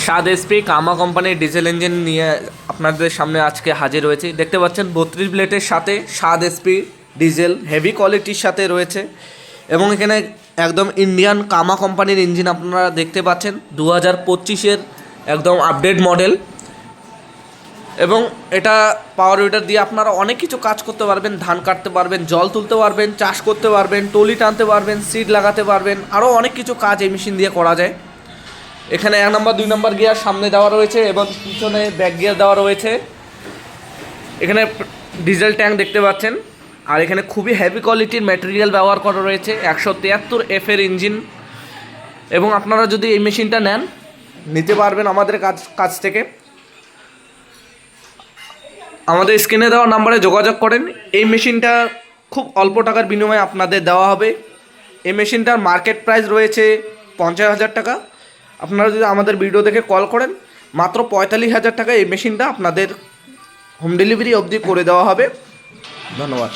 7 HP কামা কোম্পানির diesel engine নিয়ে আপনাদের সামনে আজকে হাজির হয়েছি। দেখতে পাচ্ছেন 32 ব্লেডের সাথে 7 HP ডিজেল হেভি কোয়ালিটির সাথে রয়েছে এবং এখানে একদম ইন্ডিয়ান কামা কোম্পানির ইঞ্জিন আপনারা দেখতে পাচ্ছেন 2025-এর একদম আপডেট মডেল। এবং এটা পাওয়ার উইডার দিয়ে আপনারা অনেক কিছু কাজ করতে পারবেন, ধান কাটতে পারবেন, জল তুলতে পারবেন, চাষ করতে পারবেন, টলি টানতে পারবেন, সিড লাগাতে পারবেন, আরও অনেক কিছু কাজ এই মেশিন দিয়ে করা যায়। এখানে 1 নম্বর 2 নম্বর গিয়ার সামনে দেওয়া রয়েছে এবং পিছনে ব্যাক গিয়ার দেওয়া রয়েছে। এখানে ডিজেল ট্যাঙ্ক দেখতে পাচ্ছেন আর এখানে খুবই হেভি কোয়ালিটির ম্যাটেরিয়াল ব্যবহার করা রয়েছে। 173F-এর ইঞ্জিন এবং আপনারা যদি এই মেশিনটা নেন নিতে পারবেন আমাদের কাছ থেকে। আমাদের স্ক্রিনে দেওয়া নাম্বারে যোগাযোগ করেন। এই মেশিনটা খুব অল্প টাকার বিনিময়ে আপনাদের দেওয়া হবে। এই মেশিনটার মার্কেট প্রাইস রয়েছে 50,000 টাকা। আপনারা যদি আমাদের ভিডিও দেখে কল করেন মাত্র 45,000 টাকা এই মেশিনটা আপনাদের হোম ডেলিভারি অবধি করে দেওয়া হবে। ধন্যবাদ।